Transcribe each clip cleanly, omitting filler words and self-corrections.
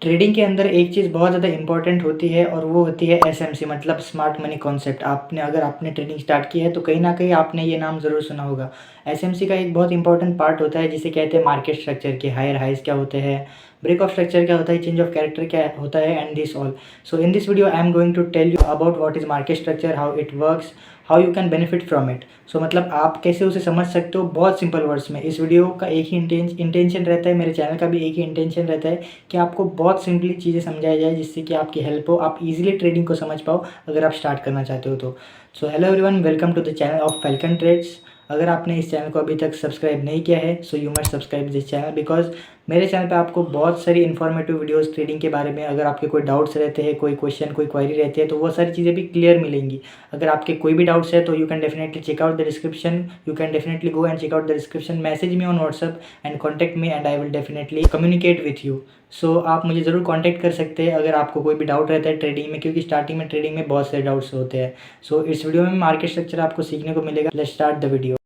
Trading के अंदर एक चीज़ बहुत ज़्यादा इंपॉर्टेंट होती है और वो होती है एसएमसी मतलब स्मार्ट मनी कॉन्सेप्ट। अगर आपने ट्रेडिंग स्टार्ट की है तो कहीं ना कहीं आपने ये नाम ज़रूर सुना होगा। एसएमसी का एक बहुत इंपॉर्टेंट पार्ट होता है जिसे कहते हैं मार्केट स्ट्रक्चर के हायर हाइज क्या होते हैं, ब्रेक ऑफ स्ट्रक्चर क्या होता है, चेंज ऑफ कैरेक्टर क्या होता है and this all. So in this video I am going to tell you about what is market structure, how it works, how you can benefit from it. So मतलब आप कैसे उसे समझ सकते हो बहुत सिंपल वर्ड्स में। इस वीडियो का एक ही इंटेंशन रहता है, मेरे चैनल का भी एक ही इंटेंशन रहता है कि आपको बहुत सिंपली चीज़ें समझाई जाए जिससे कि आपकी हेल्प हो, आप इजीली ट्रेडिंग को समझ पाओ अगर आप स्टार्ट करना चाहते हो तो। So hello everyone, welcome to the channel of Falcon Trades. अगर आपने इस चैनल को अभी तक सब्सक्राइब नहीं किया है सो you must subscribe this channel because मेरे चैनल पे आपको बहुत सारी इन्फॉर्मेटिव वीडियोस ट्रेडिंग के बारे में, अगर आपके कोई डाउट्स रहते हैं, कोई क्वेश्चन कोई क्वेरी रहती है तो वो सारी चीज़ें भी क्लियर मिलेंगी। अगर आपके कोई भी डाउट्स है तो you can definitely check out the description, you can definitely go and check out the description, message me on WhatsApp and contact me and I will definitely communicate with you. So आप मुझे ज़रूर contact कर सकते हैं अगर आपको कोई भी डाउट रहता है ट्रेडिंग में, क्योंकि स्टार्टिंग में ट्रेडिंग में बहुत सारे डाउट्स होते हैं। सो इस वीडियो में मार्केट स्ट्रक्चर आपको सीखने को मिलेगा। Let's start the video.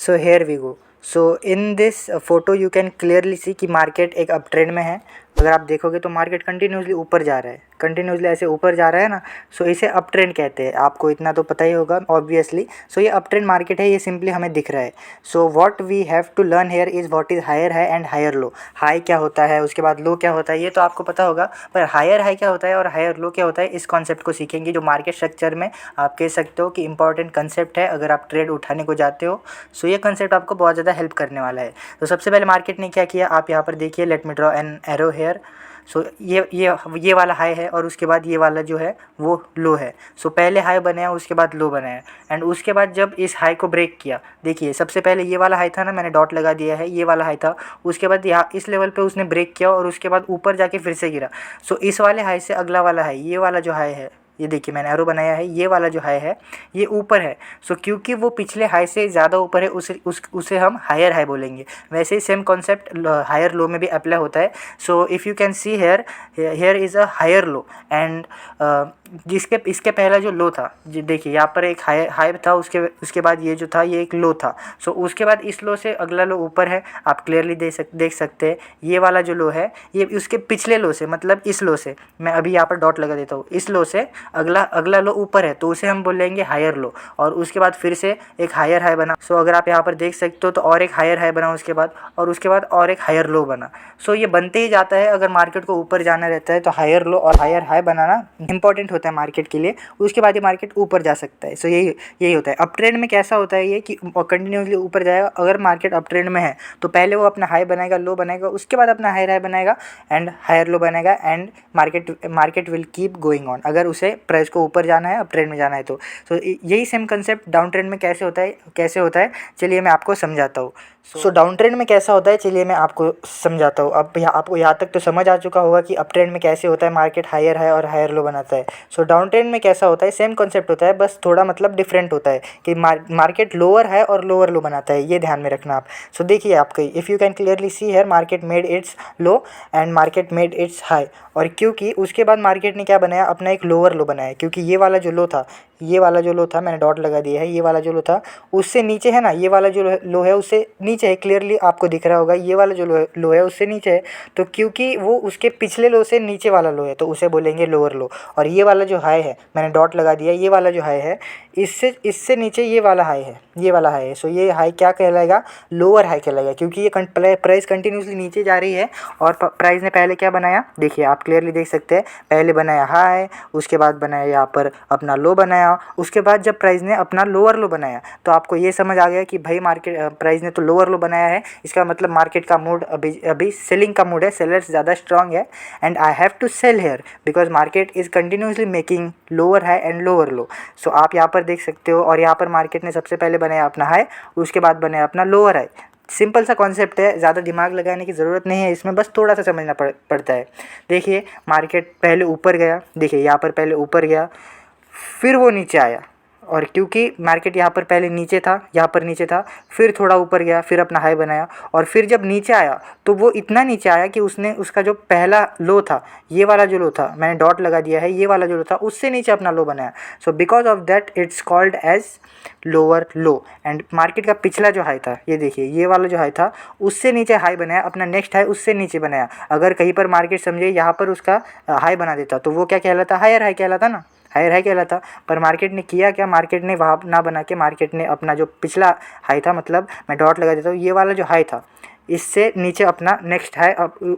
So here we go. So in this photo you can clearly see कि मार्केट एक अप ट्रेंड में है। अगर आप देखोगे तो मार्केट कंटिन्यूसली ऊपर जा रहा है, कंटिन्यूसली ऐसे ऊपर जा रहा है ना। सो इसे अप ट्रेंड कहते हैं, आपको इतना तो पता ही होगा ऑब्वियसली। सो ये अप ट्रेंड मार्केट है, ये सिंपली हमें दिख रहा है। So what we have to learn here is what is higher high and higher low. High क्या होता है, उसके बाद लो क्या होता है, ये तो आपको पता होगा, पर हायर हाई क्या होता है और हायर लो क्या होता है इस कॉन्सेप्ट को सीखेंगे, जो मार्केट स्ट्रक्चर में आप कह सकते हो कि इंपॉर्टेंट कंसेप्ट है अगर आप ट्रेड उठाने को जाते हो। सो ये कंसेप्ट आपको बहुत ज़्यादा हेल्प करने वाला है। तो सबसे पहले मार्केट ने क्या किया, आप यहाँ पर देखिए, let me draw an arrow here. So ये वाला हाई है और उसके बाद ये वाला जो है वो लो है। सो पहले हाई बनाया, उसके बाद लो बनाया, एंड उसके बाद जब इस हाई को ब्रेक किया, देखिए सबसे पहले ये वाला हाई था ना, मैंने डॉट लगा दिया है, ये वाला हाई था। उसके बाद यहाँ इस लेवल पे उसने ब्रेक किया और उसके बाद ऊपर जाके फिर से गिरा। सो इस वाले हाई से अगला वाला हाई, ये वाला जो हाई है, ये देखिए मैंने एरो बनाया है, ये वाला जो हाई है ये ऊपर है। सो क्योंकि वो पिछले हाई से ज़्यादा ऊपर है, उसे हम हायर हाई बोलेंगे। वैसे ही सेम कॉन्सेप्ट हायर लो में भी अप्लाई होता है। So if you can see here is a higher low and जिसके इसके पहला जो लो था, जी देखिए यहाँ पर एक हाई था, उसके बाद ये जो था ये एक लो था। सो उसके बाद इस लो से अगला लो ऊपर है, आप क्लियरली देख सकते हैं। ये वाला जो लो है ये उसके पिछले लो से, मतलब इस लो से, मैं अभी यहाँ पर डॉट लगा देता हूँ, इस लो से अगला लो ऊपर है तो उसे हम बोलेंगे हायर लो। और उसके बाद फिर से एक हायर हाई बना। सो अगर आप यहाँ पर देख सकते हो तो और एक हायर हाई बना उसके बाद, और उसके बाद और एक हायर लो बना। सो ये बनते ही जाता है, अगर मार्केट को ऊपर जाना रहता है तो हायर लो और हायर हाई बनाना इंपॉर्टेंट होता है मार्केट के लिए। उसके बाद ये मार्केट ऊपर जा सकता है। सो यही होता है। अप ट्रेंड में कैसा होता है ये कि कंटिन्यूसली ऊपर जाएगा। अगर मार्केट अप ट्रेंड में है तो पहले वो अपना हाई बनाएगा, लो बनाएगा, उसके बाद अपना हायर हाई बनाएगा एंड हायर लो बनाएगा, and market will keep going on. अगर उसे प्राइस को ऊपर जाना है, अप ट्रेंड में जाना है तो यही सेम कंसेप्ट डाउन ट्रेंड में कैसे होता है चलिए मैं आपको समझाता हूँ। सो डाउन ट्रेंड में कैसा होता है चलिए मैं आपको समझाता हूँ। अब आपको यहाँ तक तो समझ आ चुका होगा कि अप ट्रेंड में कैसे होता है, मार्केट हायर हाई और हायर लो बनाता है। सो डाउन ट्रेंड में कैसा होता है, सेम कॉन्सेप्ट होता है, बस थोड़ा मतलब डिफरेंट होता है कि मार्केट लोअर है और लोअर लो बनाता है, ये ध्यान में रखना आप। सो देखिए आपके, if you can clearly see here, market made its low and market made its high. और क्योंकि उसके बाद मार्केट ने क्या बनाया, अपना एक लोअर लो बनाया, क्योंकि ये वाला जो लो था, मैंने डॉट लगा दिया है, ये वाला जो लो था उससे नीचे है ना, ये वाला जो लो है उससे नीचे है, क्लियरली आपको दिख रहा होगा, ये वाला जो लो है उससे नीचे है। तो क्योंकि वो उसके पिछले लो से नीचे वाला लो है तो उसे बोलेंगे लोअर लो। और ये वाला जो हाई है, मैंने डॉट लगा दिया, ये वाला जो हाई है इससे नीचे ये वाला हाई है, ये वाला हाई है। सो ये हाई क्या कहलाएगा, लोअर हाई कहलाएगा, क्योंकि ये प्राइस कंटिन्यूसली नीचे जा रही है। और प्राइस ने पहले क्या बनाया, देखिए आप क्लियरली देख सकते हैं, पहले बनाया हाई, उसके बाद बनाया यहाँ पर अपना लो बनाया, उसके बाद जब प्राइस ने अपना लोअर लो बनाया तो आपको ये समझ आ गया कि भाई मार्केट प्राइस ने तो लोअर लो बनाया है, इसका मतलब मार्केट का मूड अभी सेलिंग का मूड है, सेलर्स ज़्यादा स्ट्रांग है and I have to sell here because market is continuously making lower high and lower low. So आप यहाँ पर देख सकते हो, और यहाँ पर मार्केट ने सबसे पहले बनाया अपना हाई, उसके बाद बनाया अपना लोअर हाई। सिंपल सा कॉन्सेप्ट है, ज़्यादा दिमाग लगाने की ज़रूरत नहीं है इसमें, बस थोड़ा सा समझना पड़ता है। देखिए मार्केट पहले ऊपर गया, देखिए यहाँ पर पहले ऊपर गया, फिर वो नीचे आया, और क्योंकि मार्केट यहाँ पर पहले नीचे था, यहाँ पर नीचे था, फिर थोड़ा ऊपर गया, फिर अपना हाई बनाया, और फिर जब नीचे आया तो वो इतना नीचे आया कि उसने उसका जो पहला लो था, ये वाला जो लो था, मैंने डॉट लगा दिया है, ये वाला जो लो था उससे नीचे अपना लो बनाया। So because of that it's called as lower low. And market का पिछला जो हाई था, ये देखिए ये वाला जो हाई था, उससे नीचे हाई बनाया, अपना नेक्स्ट हाई उससे नीचे बनाया। अगर कहीं पर मार्केट समझे यहाँ पर उसका हाई बना देता तो वो क्या कहलाता, हायर हाई कहलाता ना, हायर हाई कहलाता। पर मार्केट ने किया क्या, मार्केट ने वहाँ ना बना के मार्केट ने अपना जो पिछला हाई था, मतलब मैं डॉट लगा देता हूँ, ये वाला जो हाई था इससे नीचे अपना नेक्स्ट हाई,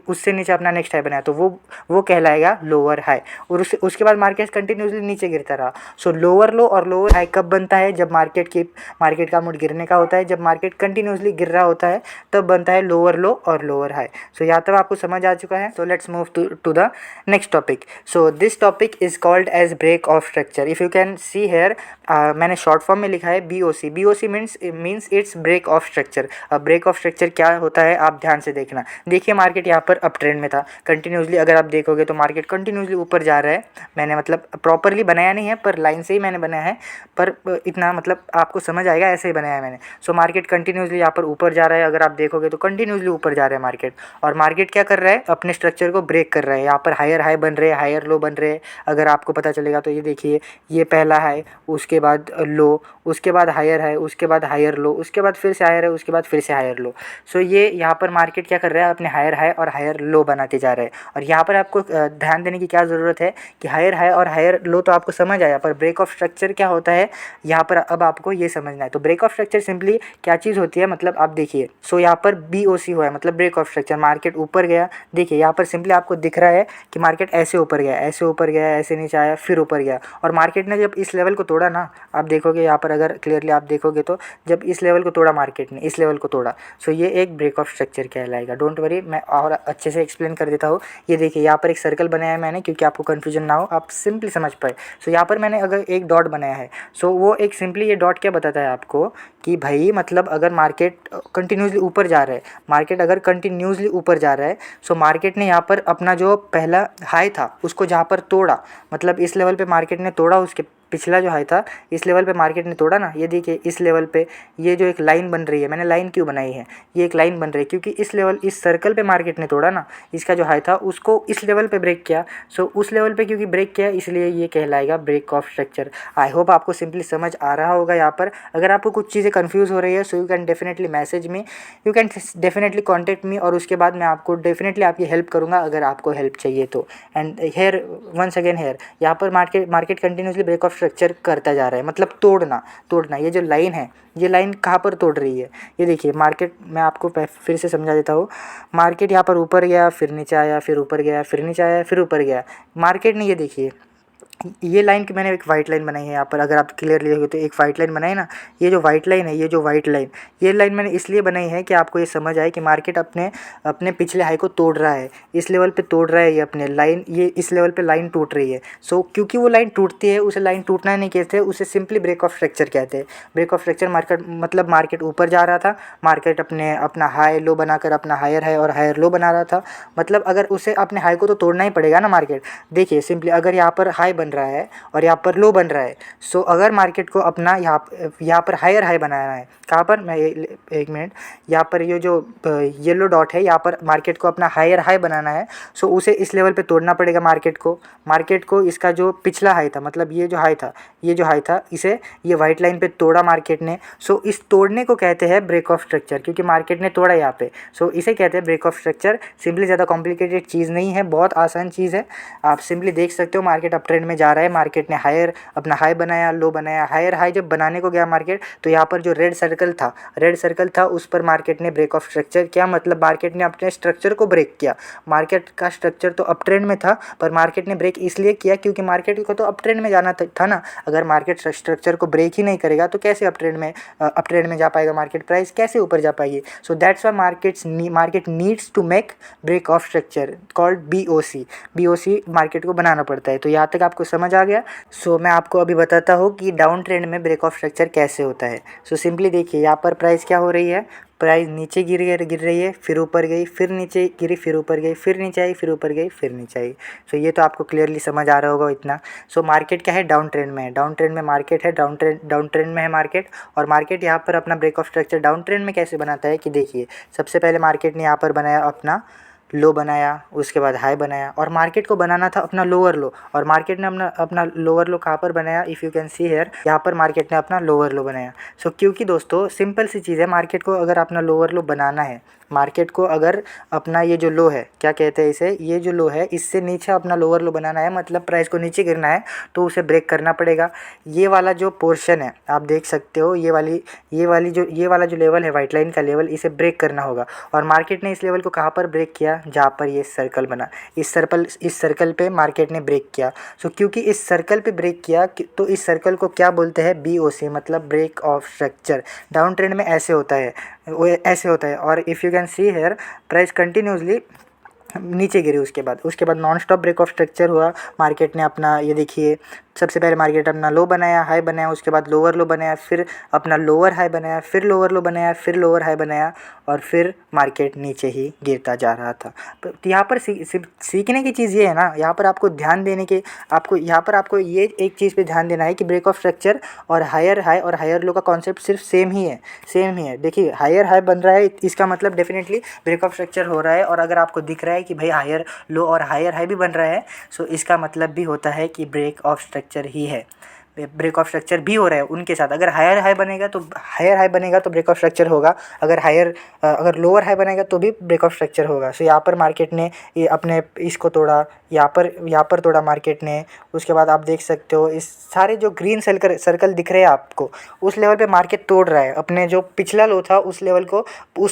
उससे नीचे अपना नेक्स्ट हाई बनाया, तो वो कहलाएगा लोअर हाई। और उसके बाद मार्केट कंटिन्यूसली नीचे गिरता रहा। सो लोअर लो और लोअर हाई कब बनता है, जब मार्केट का मूड गिरने का होता है, जब मार्केट कंटिन्यूसली गिर रहा होता है तब बनता है लोअर लो और लोअर हाई। सो यहाँ तक आपको समझ आ चुका है। So let's move to the next topic. So this topic is called as break of structure. If you can see here, मैंने शॉर्ट फॉर्म में लिखा है BOC। BOC means it's break of structure. अब ब्रेक ऑफ स्ट्रक्चर क्या होता है आप ध्यान से देखना। देखिए मार्केट यहाँ पर अप ट्रेंड में था कंटिन्यूसली, अगर आप देखोगे तो मार्केट कंटिन्यूसली ऊपर जा रहा है। मैंने मतलब प्रॉपरली बनाया नहीं है, पर लाइन से ही मैंने बनाया है, पर इतना मतलब आपको समझ आएगा, ऐसे ही बनाया है मैंने। सो मार्केट कंटिन्यूसली यहाँ पर ऊपर जा रहा है, अगर आप देखोगे तो कंटिन्यूसली ऊपर जा रहा है मार्केट। और मार्केट क्या कर रहा है, अपने स्ट्रक्चर को ब्रेक कर रहा है। यहाँ पर हायर हाई बन रहे हैं, हायर लो बन रहे हैं। अगर आपको पता चलेगा तो ये देखिए, ये पहला हाई, उसके बाद लो, उसके बाद हायर है, उसके बाद हायर लो, उसके बाद फिर से हायर है, उसके बाद फिर से हायर लो। सो ये यहाँ पर मार्केट क्या कर रहा है, अपने हायर हाई और हायर लो बनाते जा रहे हैं। और यहाँ पर आपको ध्यान देने की क्या ज़रूरत है कि हायर हाई और हायर लो तो आपको समझ आया, पर ब्रेक ऑफ स्ट्रक्चर क्या होता है यहाँ पर अब आपको ये समझना है। तो ब्रेक ऑफ स्ट्रक्चर सिंपली क्या चीज़ होती है, मतलब आप देखिए। सो यहाँ पर BOC हुआ है, मतलब ब्रेक ऑफ स्ट्रक्चर। मार्केट ऊपर गया, देखिए यहाँ पर सिंपली आपको दिख रहा है कि मार्केट ऐसे ऊपर गया, ऐसे ऊपर गया, ऐसे नीचे आया, फिर ऊपर गया। और मार्केट ने जब इस लेवल को तोड़ा ना, आप देखोगे यहाँ पर, अगर क्लियरली आप देखोगे तो जब इस लेवल को तोड़ा मार्केट ने, इस लेवल को तोड़ा, सो ये एक ब्रेक ऑफ स्ट्रक्चर कहलाएगा। डोंट वरी, मैं और अच्छे से एक्सप्लेन कर देता हूँ। ये देखिए यहाँ पर एक सर्कल बनाया है मैंने, क्योंकि आपको कन्फ्यूजन ना हो, आप सिंपली समझ पाए। सो यहाँ पर मैंने अगर एक डॉट बनाया है, सो वो एक सिंपली ये डॉट क्या बताता है आपको कि भाई मतलब अगर मार्केट कंटिन्यूसली ऊपर जा रहा है, मार्केट अगर कंटिन्यूसली ऊपर जा रहा है, सो मार्केट ने यहाँ पर अपना जो पहला हाई था उसको जहाँ पर तोड़ा, मतलब इस लेवल पे मार्केट ने तोड़ा, उसके पिछला जो हाई था इस लेवल पे मार्केट ने तोड़ा ना, ये देखिए इस लेवल पे ये जो एक लाइन बन रही है, मैंने लाइन क्यों बनाई है, ये एक लाइन बन रही है क्योंकि इस लेवल, इस सर्कल पे मार्केट ने तोड़ा ना, इसका जो हाई था उसको इस लेवल पे ब्रेक किया। सो उस लेवल पे क्योंकि ब्रेक किया, इसलिए ये कहलाएगा break of structure. I hope आपको सिंपली समझ आ रहा होगा। यहाँ पर अगर आपको कुछ चीज़ें कन्फ्यूज़ हो रही है, so you can definitely message me, you can definitely contact me, और उसके बाद मैं आपको डेफिनेटली आपकी हेल्प करूँगा अगर आपको हेल्प चाहिए तो। And here once again here, यहाँ पर market continuously break of structure करता जा रहा है, मतलब तोड़ना। ये जो लाइन है, ये लाइन कहाँ पर तोड़ रही है, ये देखिए मार्केट, मैं आपको फिर से समझा देता हूँ। मार्केट यहाँ पर ऊपर गया, फिर नीचे आया, फिर ऊपर गया, फिर नीचे आया, फिर ऊपर गया। मार्केट ने ये देखिए, ये लाइन की मैंने एक वाइट लाइन बनाई है यहाँ पर, अगर आप क्लियरली देखो तो एक वाइट लाइन बनाई ना, ये जो वाइट लाइन है, ये जो वाइट लाइन, ये लाइन मैंने इसलिए बनाई है कि आपको ये समझ आए कि मार्केट अपने पिछले हाई को तोड़ रहा है, इस लेवल पे तोड़ रहा है, ये अपने लाइन, ये इस लेवल पे लाइन टूट रही है। सो क्योंकि वो लाइन टूटती है, उसे लाइन टूटना नहीं कहते, उसे सिंपली ब्रेक ऑफ स्ट्रक्चर कहते हैं। ब्रेक ऑफ स्ट्रक्चर मार्केट, मतलब मार्केट ऊपर जा रहा था, मार्केट अपना हाई लो बनाकर अपना हायर हाई और हायर लो बना रहा था, मतलब अगर उसे अपने हाई को तो तोड़ना ही पड़ेगा ना मार्केट। देखिए सिंपली अगर यहाँ पर हाई बन रहा है और यहाँ पर लो बन रहा है, सो अगर मार्केट को अपना यहाँ पर हायर हाई बनाना है, कहाँ पर, मैं एक मिनट, यहाँ पर ये जो येलो डॉट है, यहाँ पर मार्केट को अपना हायर हाई बनाना है, सो उसे इस लेवल पे तोड़ना पड़ेगा मार्केट को इसका जो पिछला हाई था, मतलब ये जो हाई था, इसे ये वाइट लाइन पे तोड़ा मार्केट ने। सो इस तोड़ने को कहते हैं ब्रेक ऑफ स्ट्रक्चर, क्योंकि मार्केट ने तोड़ा यहाँ पे, सो इसे कहते हैं ब्रेक ऑफ स्ट्रक्चर। सिंपली ज़्यादा कॉम्प्लिकेटेड चीज़ नहीं है, बहुत आसान चीज़ है। आप सिंपली देख सकते हो मार्केट अप ट्रेंड में जा रहा है, मार्केट ने अपना हाई बनाया, लो बनाया, हायर हाई जब बनाने को गया मार्केट, तो यहाँ पर जो रेड सर्कल था उस पर मार्केट ने ब्रेक ऑफ स्ट्रक्चर किया, मतलब मार्केट ने अपने स्ट्रक्चर को ब्रेक किया। मार्केट का स्ट्रक्चर तो अप ट्रेंड में था, पर मार्केट ने ब्रेक इसलिए किया क्योंकि मार्केट को तो अप ट्रेंड में जाना था ना। अगर मार्केट स्ट्रक्चर को ब्रेक ही नहीं करेगा तो कैसे अप ट्रेंड में जा पाएगा, मार्केट प्राइस कैसे ऊपर जा पाएगी। So that's why market needs to make break of structure called BOC market को बनाना पड़ता है। तो यहाँ तक आपको समझ आ गया। सो मैं आपको अभी बताता हूँ कि डाउन ट्रेंड में ब्रेक ऑफ स्ट्रक्चर कैसे होता है। सो सिंपली देखिए, यहाँ पर प्राइस क्या हो रही है, प्राइस नीचे गिर रही है, फिर ऊपर गई, फिर नीचे गिरी, फिर ऊपर गई, फिर नीचे आई, फिर ऊपर गई, फिर नीचे आई। सो ये तो आपको क्लियरली समझ आ रहा होगा इतना। सो मार्केट क्या है, डाउन ट्रेंड में है, डाउन ट्रेंड में मार्केट है, डाउन ट्रेंड में है मार्केट। और मार्केट यहाँ पर अपना break of structure down trend में कैसे बनाता है कि देखिए, सबसे पहले मार्केट ने यहाँ पर बनाया अपना लो बनाया, उसके बाद हाई बनाया, और मार्केट को बनाना था अपना लोअर लो, और मार्केट ने अपना अपना लोअर लो कहाँ पर बनाया, if you can see here, यहाँ पर मार्केट ने अपना लोअर लो बनाया। सो क्योंकि दोस्तों सिंपल सी चीज़ है, मार्केट को अगर अपना लोअर लो बनाना है, मार्केट को अगर अपना ये जो लो है, क्या कहते हैं इसे, ये जो लो है, इससे नीचे अपना लोअर लो बनाना है, मतलब प्राइस को नीचे गिरना है, तो उसे ब्रेक करना पड़ेगा। ये वाला जो पोर्शन है आप देख सकते हो, ये वाला जो लेवल है, वाइट लाइन का लेवल, इसे ब्रेक करना होगा। और मार्केट ने इस लेवल को कहाँ पर ब्रेक किया, जहाँ पर ये सर्कल बना, इस सर्कल पे मार्केट ने ब्रेक किया। सो क्योंकि इस सर्कल पे ब्रेक किया, तो इस सर्कल को क्या बोलते हैं, BOC, मतलब break of structure. Down trend में ऐसे होता है, वो ऐसे होता है। और if you can see here, price continuously नीचे गिरी, उसके बाद non stop break of structure हुआ। मार्केट ने अपना, ये देखिए, सबसे पहले मार्केट अपना लो बनाया, हाई बनाया, उसके बाद लोअर लो बनाया, फिर अपना लोअर हाई बनाया, फिर लोअर लो बनाया, फिर लोअर हाई बनाया, और फिर मार्केट नीचे ही गिरता जा रहा था। तो यहाँ पर सीखने की चीज़ ये है ना, यहाँ पर आपको ध्यान देने के, आपको ये एक चीज़ पे ध्यान देना है कि ब्रेक ऑफ स्ट्रक्चर और हायर हाई और हायर लो का कॉन्सेप्ट सिर्फ सेम ही है। देखिए, हायर हाई बन रहा है, इसका मतलब डेफिनेटली ब्रेक ऑफ स्ट्रक्चर हो रहा है। और अगर आपको दिख रहा है कि भाई हायर लो और हायर हाई भी बन रहा है, सो इसका मतलब भी होता है कि ब्रेक ऑफ स्ट्रक्चर ही है, ब्रेक ऑफ स्ट्रक्चर भी हो रहा है उनके साथ। अगर हायर हाई बनेगा तो ब्रेक ऑफ स्ट्रक्चर होगा, अगर लोअर हाई बनेगा तो भी ब्रेक ऑफ स्ट्रक्चर होगा। सो यहाँ पर मार्केट ने ये अपने इसको तोड़ा, यहाँ पर तोड़ा मार्केट ने। उसके बाद आप देख सकते हो, इस सारे जो ग्रीन सर्कल दिख रहे हैं आपको, उस लेवल पे मार्केट तोड़ रहा है, अपने जो पिछला लो था उस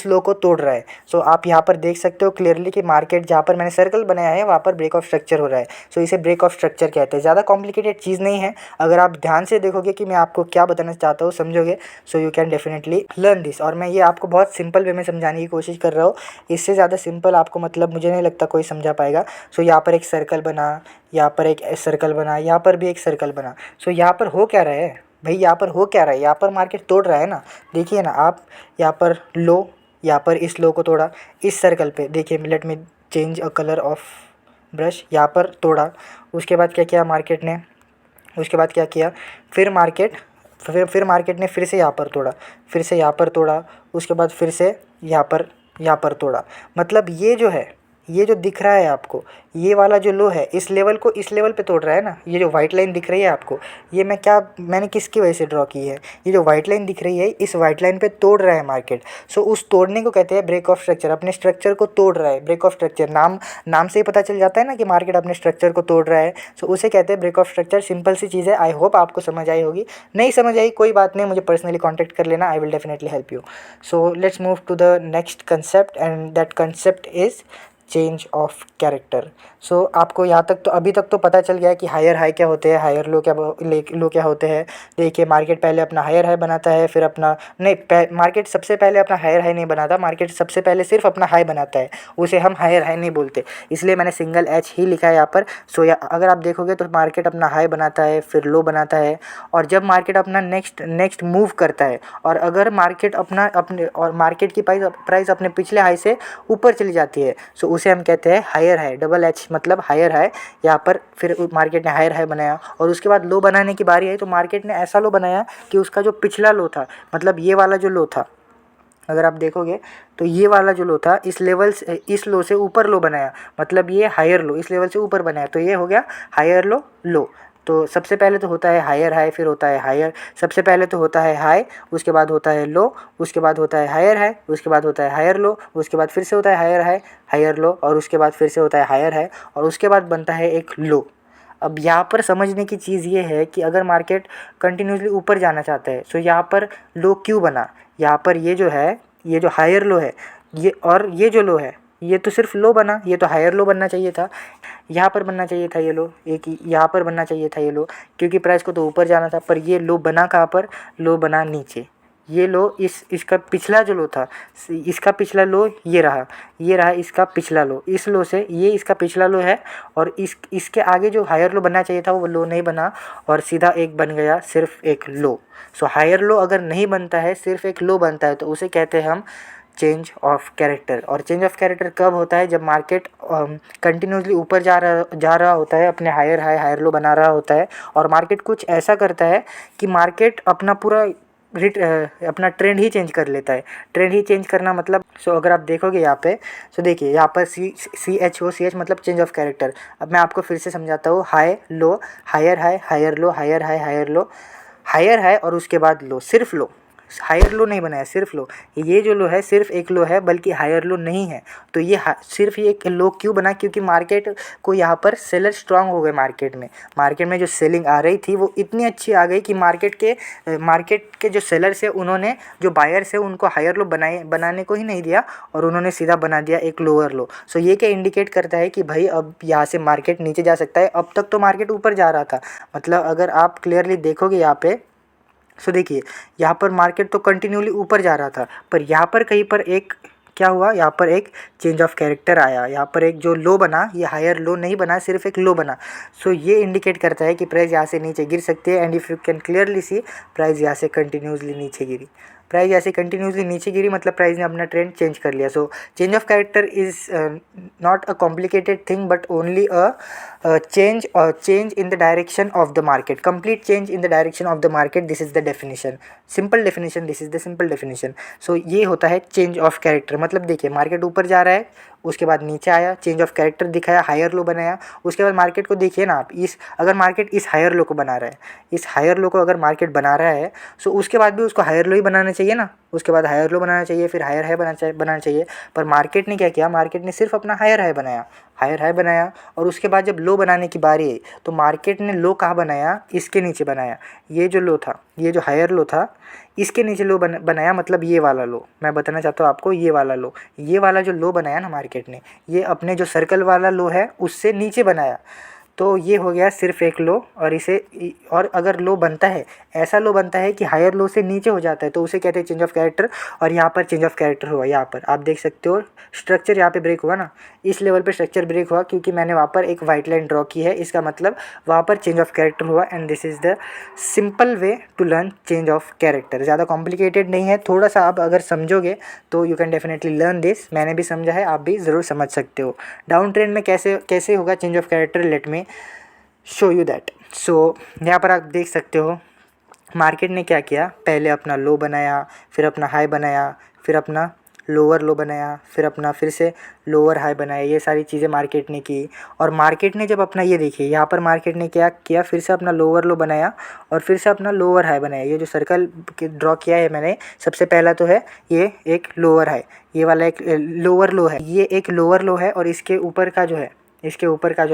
लो को तोड़ रहा है। सो आप यहाँ पर देख सकते हो क्लियरली कि मार्केट जहाँ पर मैंने सर्कल बनाया है वहाँ पर ब्रेक ऑफ स्ट्रक्चर हो रहा है। सो इसे ब्रेक ऑफ स्ट्रक्चर कहते हैं। ज़्यादा कॉम्प्लिकेटेड चीज़ नहीं है, अगर आप ध्यान से देखोगे कि मैं आपको क्या बताना चाहता हूँ, समझोगे, so you can definitely learn this. और मैं ये आपको बहुत सिंपल वे में समझाने की कोशिश कर रहा हूँ, इससे ज़्यादा सिंपल आपको मतलब मुझे नहीं लगता कोई समझा पाएगा। सो यहाँ पर एक सर्कल बना, यहाँ पर एक सर्कल बना, यहाँ पर भी एक सर्कल बना। सो यहाँ पर हो क्या रहा है भाई, यहाँ पर हो क्या रहा है, यहाँ पर मार्केट तोड़ रहा है ना, देखिए ना आप, यहाँ पर लो, यहाँ पर इस लो को तोड़ा, इस सर्कल पे देखिए, let me change a colour of brush, यहाँ पर तोड़ा। उसके बाद क्या किया मार्केट ने, उसके बाद क्या किया, फिर मार्केट ने फिर से यहाँ पर तोड़ा, फिर से यहाँ पर तोड़ा, उसके बाद फिर से यहाँ पर तोड़ा। मतलब ये जो है, ये जो दिख रहा है आपको, ये वाला जो लो है, इस लेवल को इस लेवल पे तोड़ रहा है ना, ये जो वाइट लाइन दिख रही है आपको, ये मैंने किसकी वजह से ड्रॉ की है, ये जो वाइट लाइन दिख रही है, इस वाइट लाइन पे तोड़ रहा है मार्केट। सो उस तोड़ने को कहते हैं ब्रेक ऑफ स्ट्रक्चर, अपने स्ट्रक्चर को तोड़ रहा है। ब्रेक ऑफ स्ट्रक्चर नाम से ही पता चल जाता है ना कि मार्केट अपने स्ट्रक्चर को तोड़ रहा है। सो उसे कहते हैं ब्रेक ऑफ स्ट्रक्चर। सिंपल सी चीज़ है, आई होप आपको समझ आई होगी। नहीं समझ आई कोई बात नहीं, मुझे पर्सनली कॉन्टैक्ट कर लेना, I will definitely help you. So let's move to the next concept, and that concept is change of character. So आपको यहाँ तक तो, अभी तक तो पता चल गया है कि हायर हाई क्या होते हैं, हायर लो क्या होते हैं। देखिए, मार्केट पहले अपना हायर हाई बनाता है, फिर अपना नहीं, मार्केट सबसे पहले अपना हायर हाई नहीं बनाता, मार्केट सबसे पहले सिर्फ अपना हाई बनाता है, उसे हम हायर हाई नहीं बोलते, इसलिए मैंने सिंगल H ही लिखा है यहाँ पर। सो अगर आप देखोगे तो मार्केट अपना हाई बनाता है, फिर लो बनाता है, और जब मार्केट अपना नेक्स्ट मूव करता है, और अगर मार्केट मार्केट की प्राइस अपने पिछले हाई से ऊपर चली जाती है, सो उसे हम कहते हैं हायर हाई, डबल H मतलब हायर हाई। यहाँ पर फिर मार्केट ने हायर हाई बनाया, और उसके बाद लो बनाने की बारी आई, तो मार्केट ने ऐसा लो बनाया कि उसका जो पिछला लो था, मतलब ये वाला जो लो था, अगर आप देखोगे तो ये वाला जो लो था, इस लेवल से, इस लो से ऊपर लो बनाया, मतलब ये हायर लो इस लेवल से ऊपर बनाया, तो ये हो गया हायर लो लो। तो सबसे पहले तो होता है हायर हाई, फिर होता है हायर, सबसे पहले तो होता है हाई, उसके बाद होता है लो, उसके बाद होता है हायर हाई, उसके बाद होता है हायर लो, उसके बाद फिर से होता है हायर हाई, हायर लो, और उसके बाद फिर से होता है हायर हाई, और उसके बाद बनता है एक लो। अब यहाँ पर समझने की चीज़ ये है कि अगर मार्केट कंटिन्यूसली ऊपर जाना चाहता है, तो यहाँ पर लो क्यों बना, यहाँ पर ये जो है, ये जो हायर लो है, ये और ये जो लो है, ये तो सिर्फ लो बना, ये तो हायर लो बनना चाहिए था, यहाँ पर बनना चाहिए था ये लो, एक यहाँ पर बनना चाहिए था ये लो, क्योंकि प्राइस को तो ऊपर जाना था, पर ये लो बना कहाँ पर, लो बना नीचे, ये लो इसका पिछला जो लो था, इसका पिछला लो ये रहा इसका पिछला लो, इस लो से ये इसका पिछला लो है, और इसके आगे जो हायर लो बनना चाहिए था वो लो नहीं बना, और सीधा एक बन गया सिर्फ एक लो। सो हायर लो अगर नहीं बनता है, सिर्फ एक लो बनता है, तो उसे कहते हैं हम चेंज ऑफ कैरेक्टर। और चेंज ऑफ कैरेक्टर कब होता है? जब मार्केट कंटिन्यूसली ऊपर जा रहा होता है, अपने हायर हाई हायर लो बना रहा होता है, और मार्केट कुछ ऐसा करता है कि मार्केट अपना पूरा अपना ट्रेंड ही चेंज कर लेता है। ट्रेंड ही चेंज करना मतलब, अगर आप देखोगे यहाँ पे, देखिए यहाँ पर CHO मतलब चेंज ऑफ कैरेक्टर। अब मैं आपको फिर से समझाता हूँ। High low, higher low, higher high higher low, higher high और उसके बाद लो, सिर्फ लो, हायर लो नहीं बनाया, सिर्फ लो। ये जो लो है सिर्फ एक लो है, बल्कि हायर लो नहीं है। तो ये सिर्फ ये एक लो क्यों बना? क्योंकि मार्केट को यहाँ पर सेलर स्ट्रांग हो गए। मार्केट में जो सेलिंग आ रही थी वो इतनी अच्छी आ गई कि मार्केट के जो सेलर्स है, उन्होंने जो बायर्स है उनको हायर लो बनाने को ही नहीं दिया, और उन्होंने सीधा बना दिया एक लोअर लो। सो ये क्या इंडिकेट करता है कि भाई अब यहाँ से मार्केट नीचे जा सकता है। अब तक तो मार्केट ऊपर जा रहा था, मतलब अगर आप क्लियरली देखोगे यहाँ पे, देखिए यहाँ पर मार्केट तो कंटिन्यूली ऊपर जा रहा था, पर यहाँ पर कहीं पर एक क्या हुआ, यहाँ पर एक चेंज ऑफ कैरेक्टर आया। यहाँ पर एक जो लो बना, ये हायर लो नहीं बना, सिर्फ एक लो बना। सो ये इंडिकेट करता है कि प्राइस यहाँ से नीचे गिर सकती है। And if you can clearly C, price यहाँ से कंटिन्यूसली नीचे गिरी। मतलब प्राइस ने अपना ट्रेंड चेंज कर लिया। सो change of character is not a complicated thing, but only a change in the direction of the market, complete change in the direction of the market. This is the definition, simple definition, this is the simple definition. So ये होता है change of character. मतलब देखिए market ऊपर जा रहा है, उसके बाद नीचे आया, चेंज ऑफ कैरेक्टर दिखाया, हायर लो बनाया। उसके बाद मार्केट को देखिए ना आप, अगर मार्केट इस हायर लो को बना रहा है, इस हायर लो को अगर मार्केट बना रहा है, सो उसके बाद भी उसको हायर लो ही बनाना चाहिए ना। उसके बाद हायर लो बनाना चाहिए, फिर हायर हाई बनाना चाहिए। पर मार्केट ने क्या किया? मार्केट ने सिर्फ अपना हायर हाई बनाया, और उसके बाद जब लो बनाने की बारी आई तो मार्केट ने लो कहाँ बनाया? इसके नीचे बनाया। ये जो लो था, ये जो हायर लो था, इसके नीचे लो बनाया। मतलब ये वाला लो, मैं बताना चाहता हूँ आपको, ये वाला जो लो बनाया ना मार्केट ने, ये अपने जो सर्कल वाला लो है उससे नीचे बनाया। तो ये हो गया सिर्फ एक लो, और अगर लो बनता है, ऐसा लो बनता है कि हायर लो से नीचे हो जाता है, तो उसे कहते हैं चेंज ऑफ कैरेक्टर। और यहाँ पर चेंज ऑफ कैरेक्टर हुआ, यहाँ पर आप देख सकते हो स्ट्रक्चर यहाँ पे ब्रेक हुआ ना, इस लेवल पे स्ट्रक्चर ब्रेक हुआ, क्योंकि मैंने वहाँ पर एक वाइट लाइन ड्रॉ की है। इसका मतलब वहाँ पर चेंज ऑफ कैरेक्टर हुआ। And this is the simple way to learn change of character. ज़्यादा कॉम्प्लिकेटेड नहीं है, थोड़ा सा आप अगर समझोगे तो you can definitely learn this. मैंने भी समझा है, आप भी ज़रूर समझ सकते हो। डाउन ट्रेंड में कैसे होगा change of character, let me show you that. So यहाँ पर आप देख सकते हो मार्केट ने क्या किया, पहले अपना लो बनाया, फिर अपना हाई बनाया, फिर अपना लोअर लो बनाया, फिर अपना फिर से लोअर हाई बनाया। ये सारी चीज़ें मार्केट ने की। और मार्केट ने जब अपना, ये देखिए यहाँ पर मार्केट ने क्या किया, फिर से अपना लोअर लो बनाया और फिर से अपना लोअर हाई बनाया। ये जो सर्कल ड्रॉ किया है मैंने, सबसे पहला तो है ये एक लोअर हाई, ये वाला एक लोअर लो है, ये एक लोअर लो है, और इसके ऊपर का जो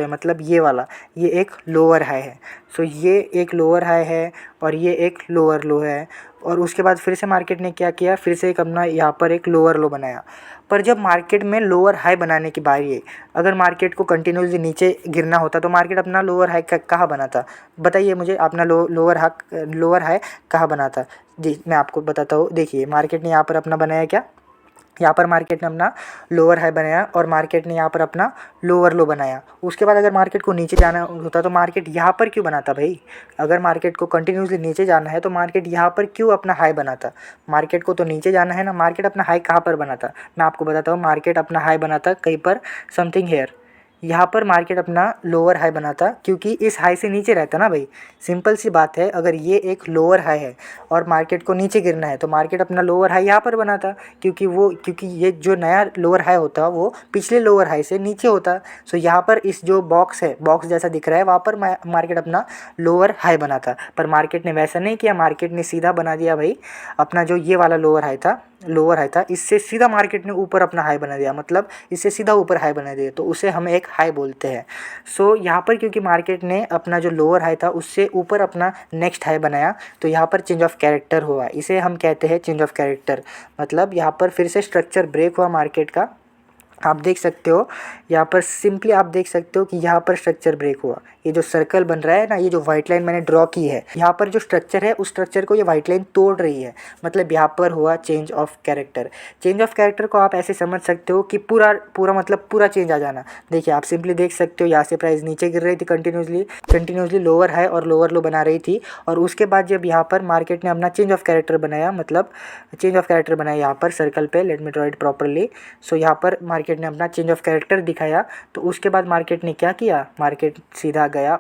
है मतलब ये वाला, ये एक लोअर हाई है। सो ये एक लोअर हाई है और ये एक लोअर लो है। और उसके बाद फिर से मार्केट ने क्या किया, फिर से एक अपना यहाँ पर एक लोअर लो बनाया। पर जब मार्केट में लोअर हाई बनाने की बारी है, अगर मार्केट को कंटिन्यूसली नीचे गिरना होता तो मार्केट अपना लोअर हाई कहाँ बनाता? बताइए मुझे, अपना लोअर हाई कहाँ बनाता? जी मैं आपको बताता हूँ। देखिए मार्केट ने यहाँ पर अपना बनाया क्या, यहाँ पर मार्केट ने अपना लोअर हाई बनाया, और मार्केट ने यहाँ पर अपना लोअर लो बनाया। उसके बाद अगर मार्केट को नीचे जाना होता तो मार्केट यहाँ पर क्यों बनाता भाई? अगर मार्केट को कंटिन्यूसली नीचे जाना है तो मार्केट यहाँ पर क्यों अपना हाई बनाता? मार्केट को तो नीचे जाना है ना, मार्केट अपना हाई कहाँ पर बनाता? मैं आपको बताता हूँ, मार्केट अपना हाई बनाता कहीं पर समथिंग हेयर, यहाँ पर मार्केट अपना लोअर हाई बनाता, क्योंकि इस हाई से नीचे रहता ना भाई। सिंपल सी बात है, अगर ये एक लोअर हाई है और मार्केट को नीचे गिरना है तो मार्केट अपना लोअर हाई यहाँ पर बनाता, क्योंकि ये जो नया लोअर हाई होता वो पिछले लोअर हाई से नीचे होता। सो यहाँ पर इस जो बॉक्स है, बॉक्स जैसा दिख रहा है, वहाँ पर मार्केट अपना लोअर हाई बनाता। पर मार्केट ने वैसा नहीं किया, मार्केट ने सीधा बना दिया भाई अपना जो ये वाला लोअर हाई था, इससे सीधा मार्केट ने ऊपर अपना हाई बना दिया, मतलब इससे सीधा ऊपर हाई बना दिया, तो उसे हम एक हाई बोलते हैं। सो यहाँ पर क्योंकि मार्केट ने अपना जो लोअर हाई था उससे ऊपर अपना नेक्स्ट हाई बनाया, तो यहाँ पर चेंज ऑफ कैरेक्टर हुआ। इसे हम कहते हैं चेंज ऑफ कैरेक्टर। मतलब यहाँ पर फिर से स्ट्रक्चर ब्रेक हुआ मार्केट का, आप देख सकते हो यहाँ पर सिंपली आप देख सकते हो कि यहाँ पर स्ट्रक्चर ब्रेक हुआ। ये जो सर्कल बन रहा है ना, ये जो वाइट लाइन मैंने ड्रॉ की है, यहाँ पर जो स्ट्रक्चर है उस स्ट्रक्चर को ये वाइट लाइन तोड़ रही है। मतलब यहाँ पर हुआ change of character. Change of character को आप ऐसे समझ सकते हो कि पूरा पूरा मतलब पूरा चेंज आ जाना। देखिए आप सिंपली देख सकते हो यहाँ से प्राइस नीचे गिर रही थी कंटिन्यूसली लोअर हाई और लोअर लो बना रही थी, और उसके बाद जब यहाँ पर मार्केट ने अपना चेंज ऑफ कैरेक्टर बनाया, मतलब चेंज ऑफ कैरेक्टर बनाया यहाँ पर सर्कल पे, let me draw it properly. So यहाँ पर मार्केट ने अपना चेंज ऑफ कैरेक्टर दिखाया, तो उसके बाद मार्केट ने क्या किया, मार्केट सीधा गया,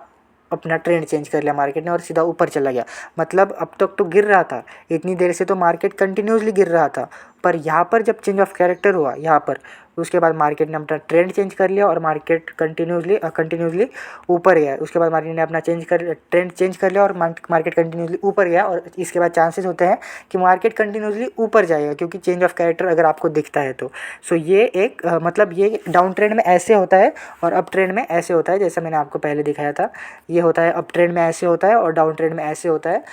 अपना ट्रेंड चेंज कर लिया मार्केट ने और सीधा ऊपर चला गया। मतलब अब तक तो गिर रहा था, इतनी देर से तो मार्केट कंटिन्यूसली गिर रहा था, पर यहाँ पर जब चेंज ऑफ कैरेक्टर हुआ यहाँ पर, उसके बाद मार्केट ने अपना ट्रेंड चेंज कर लिया और मार्केट कंटिन्यूसली ऊपर गया। उसके बाद मार्केट ने अपना ट्रेंड चेंज कर लिया और मार्केट कंटिन्यूसली ऊपर गया, और इसके बाद चांसेस होते हैं कि मार्केट कंटिन्यूसली ऊपर जाएगा, क्योंकि चेंज ऑफ कैरेक्टर अगर आपको दिखता है तो। सो ये एक मतलब ये डाउन ट्रेंड में ऐसे होता है और अप ट्रेंड में ऐसे होता है, जैसा मैंने आपको पहले दिखाया था। ये होता है अप ट्रेंड में ऐसे होता है और डाउन ट्रेंड में ऐसे होता है।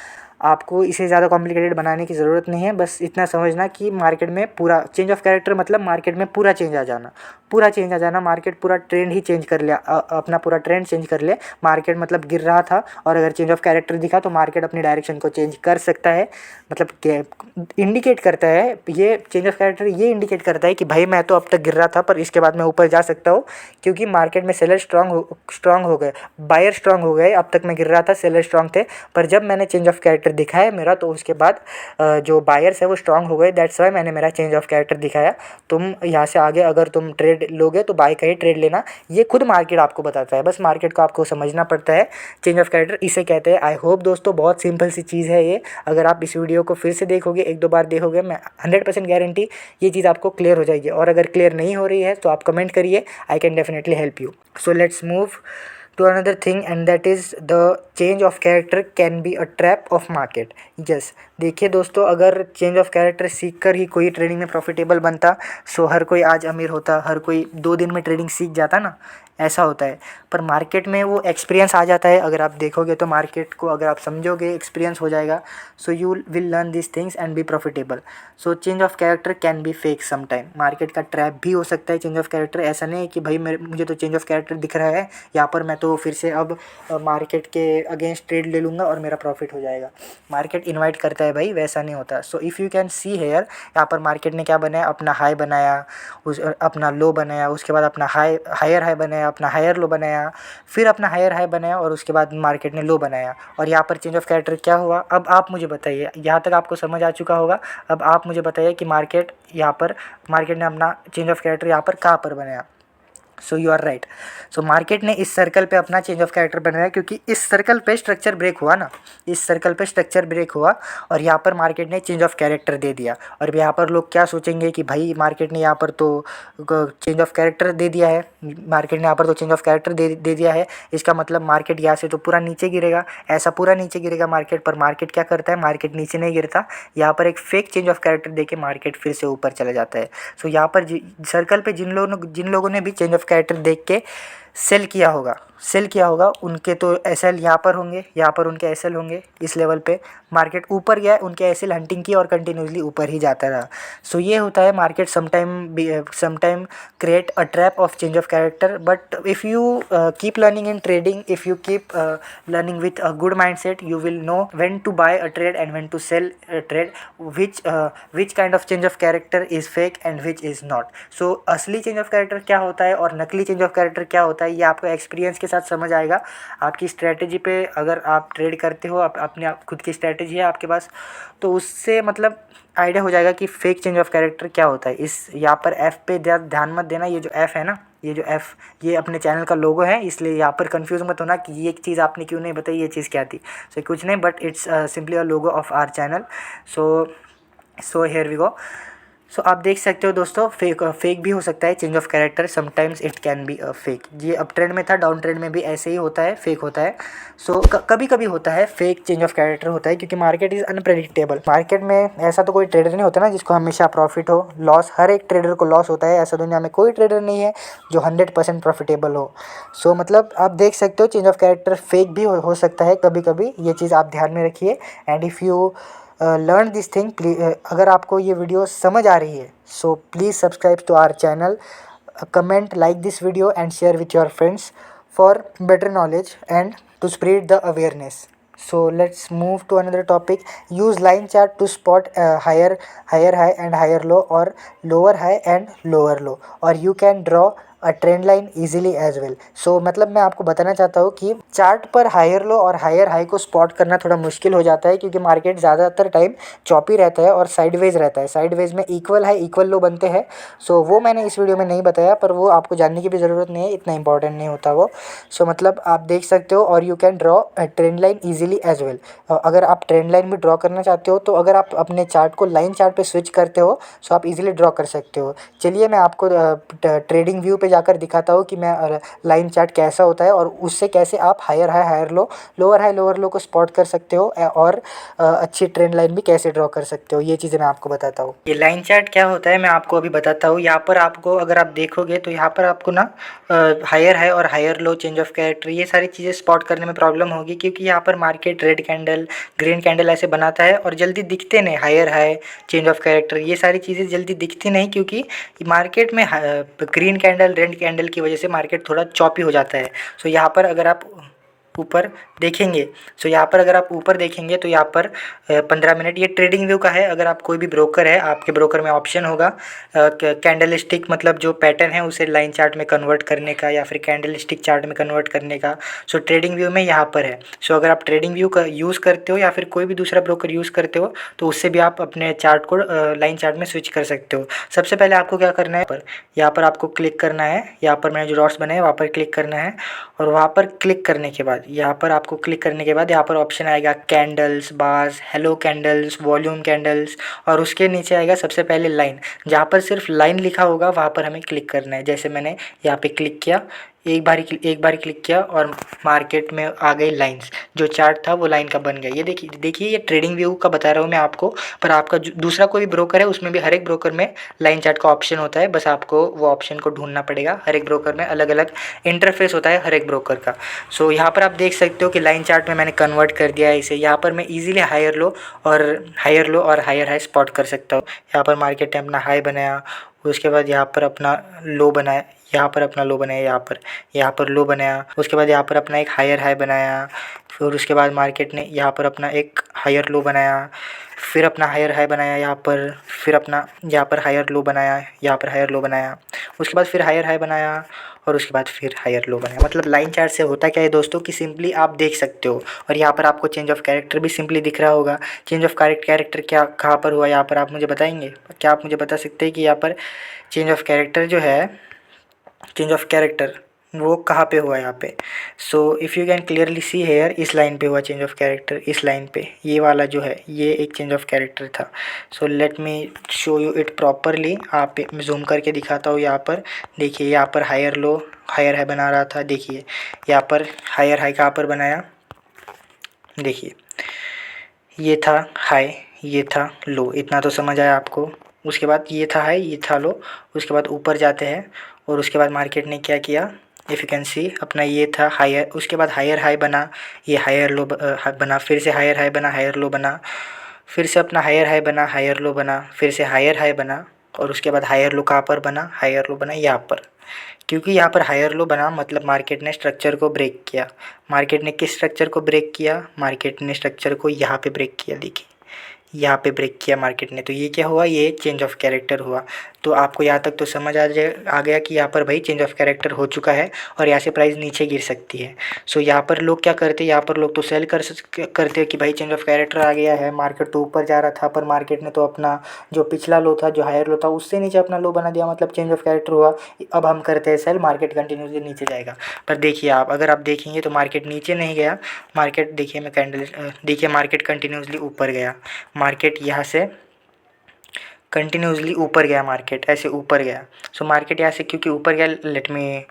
आपको इसे ज़्यादा कॉम्प्लिकेटेड बनाने की ज़रूरत नहीं है, बस इतना समझना कि मार्केट में पूरा चेंज ऑफ कैरेक्टर मतलब मार्केट में पूरा चेंज आ जाना, मार्केट पूरा ट्रेंड ही चेंज कर लिया, अपना पूरा ट्रेंड चेंज कर ले। मार्केट मतलब गिर रहा था और अगर चेंज ऑफ कैरेक्टर दिखा तो मार्केट अपनी डायरेक्शन को चेंज कर सकता है। मतलब इंडिकेट करता है, ये चेंज ऑफ कैरेक्टर ये इंडिकेट करता है कि भाई मैं तो अब तक गिर रहा था पर इसके बाद मैं ऊपर जा सकता हूँ, क्योंकि मार्केट में सेलर स्ट्रांग हो गए, बायर स्ट्रांग हो गए। अब तक मैं गिर रहा था, सेलर स्ट्रांग थे, पर जब मैंने चेंज ऑफ कैरेक्टर दिखाया मेरा, तो उसके बाद जो बायर्स है वो स्ट्रांग हो गए। दैट्स वाई मैंने मेरा चेंज ऑफ कैरेक्टर दिखाया। तुम यहाँ से आगे अगर तुम ट्रेड लोगे तो बाय का ही ट्रेड लेना, ये खुद मार्केट आपको बताता है, बस मार्केट को आपको समझना पड़ता है। चेंज ऑफ कैरेक्टर इसे कहते हैं। आई होप दोस्तों बहुत सिंपल सी चीज़ है ये। अगर आप इस वीडियो को फिर से देखोगे, एक दो बार देखोगे, मैं 100% गारंटी ये चीज़ आपको क्लियर हो जाएगी। और अगर क्लियर नहीं हो रही है तो आप कमेंट करिए, I can definitely help you. So let's move to another thing, and that is the change of character can be a trap of market. yes, देखिए दोस्तों, अगर चेंज ऑफ कैरेक्टर सीख कर ही कोई ट्रेडिंग में प्रॉफिटेबल बनता, सो हर कोई आज अमीर होता, हर कोई 2 दिन में ट्रेडिंग सीख जाता ना, ऐसा होता है। पर मार्केट में वो एक्सपीरियंस आ जाता है। अगर आप देखोगे तो मार्केट को अगर आप समझोगे, एक्सपीरियंस हो जाएगा। So you will learn this things and be profitable. So change of character can be fake some time. Market का ट्रैप भी हो सकता है चेंज ऑफ कैरेक्टर। ऐसा नहीं है कि भाई मुझे तो चेंज ऑफ कैरेक्टर दिख रहा है यहाँ पर, मैं तो फिर से अब मार्केट के अगेंस्ट ट्रेड ले लूँगा और मेरा प्रॉफिट हो जाएगा। मार्केट इन्वाइट करता है भाई, वैसा नहीं होता। So if you can see here, यहाँ पर मार्केट ने क्या बनाया, अपना हाई बनाया, अपना लो बनाया, उसके बाद अपना हायर हाई बनाया, अपना हायर लो बनाया, फिर अपना हायर हाई बनाया, और उसके बाद मार्केट ने लो बनाया। और यहाँ पर चेंज ऑफ कैरेक्टर क्या हुआ, अब आप मुझे बताइए। यहाँ तक आपको समझ आ चुका होगा। अब आप मुझे बताइए कि मार्केट ने अपना चेंज ऑफ कैरेक्टर यहाँ पर कहाँ पर बनाया। So you are right. So market ने इस सर्कल पे अपना चेंज ऑफ कैरेक्टर बनाया, क्योंकि इस सर्कल पे स्ट्रक्चर ब्रेक हुआ ना, इस सर्कल पे स्ट्रक्चर ब्रेक हुआ और यहाँ पर मार्केट ने चेंज ऑफ कैरेक्टर दे दिया। और यहाँ पर लोग क्या सोचेंगे कि भाई मार्केट ने यहाँ पर तो चेंज ऑफ कैरेक्टर दे दिया है, मार्केट ने यहाँ पर तो चेंज ऑफ कैरेक्टर दे दिया है, इसका मतलब मार्केट यहाँ से तो पूरा नीचे गिरेगा, ऐसा पूरा नीचे गिरेगा मार्केट। पर मार्केट क्या करता है, मार्केट नीचे नहीं गिरता, यहाँ पर एक फेक चेंज ऑफ कैरेक्टर दे के मार्केट फिर से ऊपर चला जाता है। सो यहाँ पर सर्कल पे जिन लोगों ने भी चेंज ऑफ कैरेक्टर देख के सेल किया होगा, उनके तो एसएल यहाँ पर होंगे, यहाँ पर उनके एसएल होंगे। इस लेवल पे मार्केट ऊपर गया, उनके एसएल हंटिंग की और कंटिन्यूसली ऊपर ही जाता रहा। सो ये होता है, market sometime create a trap of change of character. But if you keep learning in trading, if you keep learning with a good mind set, you will know when to buy a trade and when to sell a trade, which kind of change of character is fake and which is not. So असली change of character क्या होता है और नकली change of character क्या होता है, ये आपको एक्सपीरियंस के साथ समझ आएगा। आपकी स्ट्रेटजी पे अगर आप ट्रेड करते हो, अपने खुद की स्ट्रेटजी है आपके पास, तो उससे मतलब आइडिया हो जाएगा कि फेक चेंज ऑफ कैरेक्टर क्या होता है। इस यहाँ पर एफ़ पे ध्यान मत देना। ये जो एफ़ है ना, ये अपने चैनल का लोगो है, इसलिए यहाँ पर कंफ्यूज मत होना कि ये चीज़ आपने क्यों नहीं बताई, ये चीज़ क्या थी। सो कुछ नहीं, but it's simply a logo of our channel. So here we go. So आप देख सकते हो दोस्तों, फेक भी हो सकता है change of character. Sometimes it can be a fake. ये अप ट्रेंड में था, डाउन ट्रेंड में भी ऐसे ही होता है, फेक होता है। सो कभी कभी होता है फेक चेंज ऑफ कैरेक्टर होता है, क्योंकि मार्केट इज़ अनप्रेडिक्टेबल। मार्केट में ऐसा तो कोई ट्रेडर नहीं होता ना जिसको हमेशा प्रॉफिट हो। लॉस, हर एक ट्रेडर को लॉस होता है। ऐसा दुनिया में कोई ट्रेडर नहीं है जो 100% प्रॉफिटेबल हो। सो मतलब आप देख सकते हो चेंज ऑफ कैरेक्टर फेक भी हो सकता है कभी कभी। ये चीज़ आप ध्यान में रखिए। And if you learn this thing, अगर आपको ये वीडियो समझ आ रही है, so please subscribe to our channel. comment, like this video and share with your friends for better knowledge and to spread the awareness. So let's move to another topic. Use line chart to spot higher high and higher low, or lower high and lower low, or you can draw a trend line easily as well. So मतलब मैं आपको बताना चाहता हूँ कि chart पर higher low और higher high को स्पॉट करना थोड़ा मुश्किल हो जाता है, क्योंकि मार्केट ज़्यादातर टाइम चॉपी रहता है और साइडवेज रहता है. साइडवेज में इक्वल हाई इक्वल लो बनते हैं. सो वो मैंने इस वीडियो में नहीं बताया, पर वो आपको जानने की भी ज़रूरत नहीं है, इतना इंपॉर्टेंट नहीं होता वो. सो मतलब आप देख सकते हो, और you can draw trend line easily as well. अगर आप ट्रेंड लाइन भी ड्रॉ करना चाहते हो, तो अगर आप अपने चार्ट को लाइन चार्ट पे स्विच करते हो, सो आप इजीली ड्रॉ कर सकते हो. चलिए मैं आपको ट्रेडिंग व्यू पे जाकर दिखाता हूँ कि मैं लाइन चार्ट कैसा होता है, और उससे कैसे आप higher high higher low, lower high lower low को स्पॉट कर सकते हो, और अच्छी ट्रेंड लाइन भी कैसे ड्रॉ कर सकते हो. ये चीज़ें मैं आपको बताता हूँ. ये लाइन चार्ट क्या होता है मैं आपको अभी बताता हूँ. यहाँ पर आपको, अगर आप देखोगे तो यहाँ पर आपको ना हायर हाई और higher low, change of character, ये सारी चीज़ें स्पॉट करने में प्रॉब्लम होगी, क्योंकि यहाँ पर market red candle green candle ऐसे बनाता है और जल्दी दिखते नहीं. Higher high change of character ये सारी चीज़ें जल्दी दिखती नहीं, क्योंकि मार्केट में ग्रीन कैंडल रेड कैंडल की वजह से मार्केट थोड़ा चॉपी हो जाता है. सो यहाँ पर अगर आप ऊपर देखेंगे, सो यहाँ पर अगर आप ऊपर देखेंगे तो यहाँ पर 15 मिनट, ये ट्रेडिंग व्यू का है. अगर आप कोई भी ब्रोकर है, आपके ब्रोकर में ऑप्शन होगा कैंडल स्टिक, मतलब जो पैटर्न है उसे लाइन चार्ट में कन्वर्ट करने का, या फिर कैंडल स्टिक चार्ट में कन्वर्ट करने का. सो ट्रेडिंग व्यू में यहाँ पर है. सो अगर आप ट्रेडिंग व्यू का यूज़ करते हो, या फिर कोई भी दूसरा ब्रोकर यूज़ करते हो, तो उससे भी आप अपने चार्ट को लाइन चार्ट में स्विच कर सकते हो. सबसे पहले आपको क्या करना है, यहाँ पर आपको क्लिक करना है. यहाँ पर मैंने जो डॉट्स बनाए वहाँ पर क्लिक करना है, और वहाँ पर क्लिक करने के बाद, यहाँ पर आपको क्लिक करने के बाद यहाँ पर ऑप्शन आएगा candles, bars, hello candles, volume candles, और उसके नीचे आएगा सबसे पहले लाइन. जहाँ पर सिर्फ लाइन लिखा होगा वहाँ पर हमें क्लिक करना है. जैसे मैंने यहाँ पे क्लिक किया, एक बार क्लिक किया, और मार्केट में आ गई लाइंस. जो चार्ट था वो लाइन का बन गया. ये देखिए ये ट्रेडिंग व्यू का बता रहा हूँ मैं आपको, पर आपका दूसरा कोई भी ब्रोकर है उसमें भी हर एक ब्रोकर में लाइन चार्ट का ऑप्शन होता है. बस आपको वो ऑप्शन को ढूंढना पड़ेगा. हर एक ब्रोकर में अलग अलग इंटरफेस होता है हर एक ब्रोकर का. सो यहाँ पर आप देख सकते हो कि लाइन चार्ट में मैंने कन्वर्ट कर दिया है इसे. यहाँ पर मैं ईजिली हायर लो और हायर हाई स्पॉट कर सकता हूँ. यहाँ पर मार्केट ने अपना हाई बनाया, उसके बाद यहाँ पर अपना लो बनाया, यहाँ पर अपना लो बनाया, यहाँ पर लो बनाया, उसके बाद यहाँ पर अपना एक हायर हाई बनाया, फिर उसके बाद मार्केट ने यहाँ पर अपना एक हायर लो बनाया, फिर अपना हायर हाई बनाया यहाँ पर, फिर अपना यहाँ पर हायर लो बनाया, यहाँ पर हायर लो बनाया, उसके बाद फिर हायर हाई बनाया, और उसके बाद फिर हायर लो बनाया. मतलब लाइन चार्ट से होता क्या है दोस्तों कि सिंपली आप देख सकते हो. और यहाँ पर आपको चेंज ऑफ कैरेक्टर भी सिंपली दिख रहा होगा. चेंज ऑफ कैरेक्टर क्या कहाँ पर हुआ, यहाँ पर आप मुझे बताएंगे? क्या आप मुझे बता सकते हैं कि यहाँ पर चेंज ऑफ कैरेक्टर जो है, चेंज ऑफ कैरेक्टर वो कहाँ पे हुआ यहाँ पे? So if you can clearly see here, इस लाइन पे हुआ चेंज ऑफ कैरेक्टर. इस लाइन पे ये वाला जो है ये एक चेंज ऑफ कैरेक्टर था. So let me show you it properly. आप मैं जूम करके दिखाता हूँ. यहाँ पर देखिए, यहाँ पर हायर लो हायर हाई बना रहा था. देखिए यहाँ पर हायर हाई कहाँ पर बनाया, देखिए ये था हाई, ये था लो. इतना तो समझ आया आपको. उसके बाद ये था हाई, ये था लो. उसके बाद ऊपर जाते हैं, और उसके बाद मार्केट ने क्या किया, इफ़ यू कैन सी, अपना ये था हायर, उसके बाद हायर हाई बना, ये हायर लो बना, फिर से हायर हाई बना, हायर लो बना, फिर से अपना हायर हाई बना, हायर लो बना, फिर से हायर हाई बना, और उसके बाद हायर लो कहाँ पर बना, हायर लो बना यहाँ पर. क्योंकि यहाँ पर हायर लो बना मतलब मार्केट ने स्ट्रक्चर को ब्रेक किया. मार्केट ने किस स्ट्रक्चर को ब्रेक किया? मार्केट ने स्ट्रक्चर को यहाँ पे ब्रेक किया. देखिए यहाँ पे ब्रेक किया मार्केट ने. तो ये क्या हुआ, ये चेंज ऑफ कैरेक्टर हुआ. तो आपको यहाँ तक तो समझ आ गया कि यहाँ पर भाई चेंज ऑफ कैरेक्टर हो चुका है, और यहाँ से प्राइस नीचे गिर सकती है. सो यहाँ पर लोग क्या करते हैं, यहाँ पर लोग तो सेल करते हैं कि भाई चेंज ऑफ कैरेक्टर आ गया है, मार्केट तो ऊपर जा रहा था, पर मार्केट ने तो अपना जो पिछला लो था, जो हायर लो था, उससे नीचे अपना लो बना दिया, मतलब चेंज ऑफ कैरेक्टर हुआ. अब हम करते हैं सेल, मार्केट कंटिन्यूसली नीचे जाएगा. पर देखिए आप, अगर आप देखेंगे तो मार्केट नीचे नहीं गया. मार्केट देखिए, मैं कैंडल देखिए, मार्केट कंटिन्यूसली ऊपर गया. मार्केट यहाँ से कंटिन्यूसली ऊपर गया, मार्केट ऐसे ऊपर गया. सो मार्केट यहाँ से क्योंकि ऊपर गया, let me